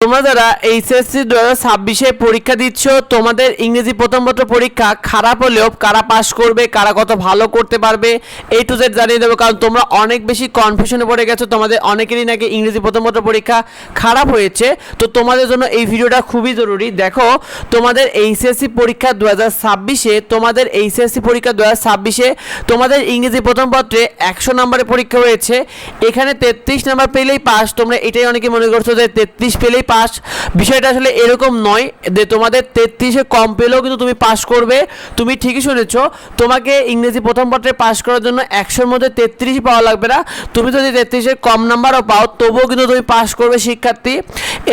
তোমরা যারা এইচএসসি 2026 পরীক্ষা দিচ্ছ, তোমাদের ইংরেজি প্রথম পত্র পরীক্ষা খারাপ হলেও কারা পাস করবে, কারা কত ভালো করতে পারবে, A to Z জানিয়ে দেবো। কারণ তোমরা অনেক বেশি কনফিউশনে পড়ে গেছো, তোমাদের অনেকেরই নাকি ইংরেজি প্রথম পত্র পরীক্ষা খারাপ হয়েছে। তো তোমাদের জন্য এই ভিডিওটা খুবই জরুরি। দেখো, তোমাদের এইচএসসি পরীক্ষা 2026 তোমাদের এইচএসসি পরীক্ষা 2026 তোমাদের ইংরেজি প্রথম পত্রে 100 নম্বরের পরীক্ষা হয়েছে। এখানে 33 নম্বর পেলেই পাস। তোমরা এটাই অনেকে মনে করছো যে 33 পেলেই পাস। বিষয়টা আসলে এরকম নয় যে তোমাদের 33-এ কম পেলেও কিন্তু তুমি পাস করবে। তুমি ঠিকই শুনেছো, তোমাকে ইংরেজি প্রথম পত্রে পাস করার জন্য 100-এর মধ্যে 33 পাওয়া লাগবে না। তুমি যদি 33-এর কম নাম্বারও পাও তবুও কিন্তু তুমি পাস করবে শিক্ষার্থী।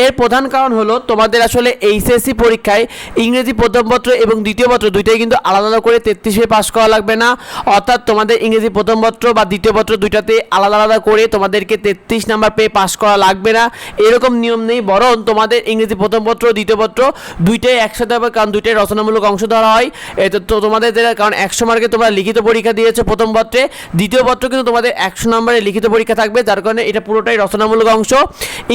এর প্রধান কারণ হলো তোমাদের আসলে এইচএসসি পরীক্ষায় ইংরেজি প্রথম পত্র এবং দ্বিতীয় পত্র দুইটাই কিন্তু আলাদা আলাদা করে 33-এ পাস করা লাগবে না। অর্থাৎ তোমাদের ইংরেজি প্রথম পত্র বা দ্বিতীয় পত্র দুইটাতে আলাদা আলাদা করে তোমাদেরকে 33 নাম্বার পেয়ে পাস করা লাগবে না, এরকম নিয়ম নেই। বরং তোমাদের ইংরেজি প্রথম পত্র দ্বিতীয় পত্র দুইটাই একসাথে হবে, কারণ দুইটাই রচনামূলক অংশ ধরা হয়। এতে তো তোমাদের কারণ 100 মার্কে তোমরা লিখিত পরীক্ষা দিয়েছো প্রথম পত্রে, দ্বিতীয় পত্র কিন্তু তোমাদের 100 নম্বরের লিখিত পরীক্ষা থাকবে, যার কারণে এটা পুরোটাই রচনামূলক অংশ।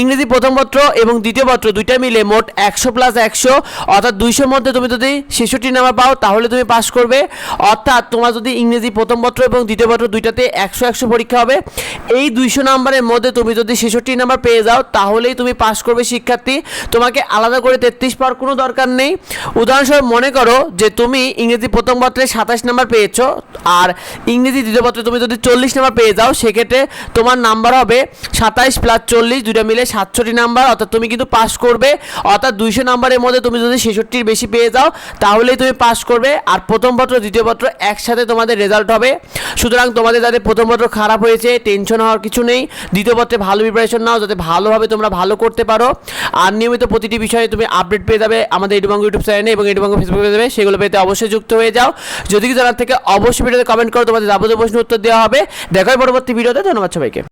ইংরেজি প্রথম পত্র এবং দ্বিতীয় পত্র দুইটা মিলে মোট 100 + 100 অর্থাৎ 200-এর মধ্যে তুমি যদি 66 নাম্বার পাও তাহলে তুমি পাস করবে। অর্থাৎ তোমার যদি ইংরেজি প্রথম পত্র এবং দ্বিতীয় পত্র দুইটাতে 100 পরীক্ষা হবে, এই 200 নাম্বারের মধ্যে তুমি যদি 66 নাম্বার পেয়ে যাও তাহলেই তুমি পাস করবে শিক্ষার্থী। তোমাকে আলাদা করে 33 পাওয়ার কোনো দরকার নেই। উদাহরণস্বরূপ মনে করো যে তুমি ইংরেজি প্রথম পত্রে 27 নাম্বার পেয়েছো আর ইংরেজি দ্বিতীয় পত্রে তুমি যদি 40 নাম্বার পেয়ে যাও, সেক্ষেত্রে তোমার নাম্বার হবে 27 + 40 দুইটা মিলে 67 নাম্বার। অর্থাৎ তুমি কিন্তু পাস করবে। অর্থাৎ 200 নাম্বারের মধ্যে তুমি যদি 66-এর বেশি পেয়ে যাও তাহলেই তুমি পাস করবে। আর প্রথম পত্র দ্বিতীয় পত্র একসাথে তোমাদের রেজাল্ট হবে। সুতরাং তোমাদের যাদের প্রথম পত্র খারাপ হয়েছে টেনশন হওয়ার কিছু নেই। দ্বিতীয় পত্রে ভালো প্রিপারেশন নাও যাতে ভালোভাবে তোমরা ভালো করতে পারো। আর নিয়মিত প্রতিটি বিষয়ে তুমি আপডেট পেয়ে যাবে আমাদের এডুবাঙ্গো ইউটিউব চ্যানেলে এবং এডুবাঙ্গো ফেসবুক পেয়ে যাবে। সেগুলো পেতে অবশ্যই যুক্ত হয়ে যাও। যদি কি জানার থেকে অবশ্যই ভিডিওতে কমেন্ট করো, তোমাদের যাবতীয় প্রশ্ন উত্তর দেওয়া হবে। দেখা হয় পরবর্তী ভিডিওতে। ধন্যবাদ সবাইকে।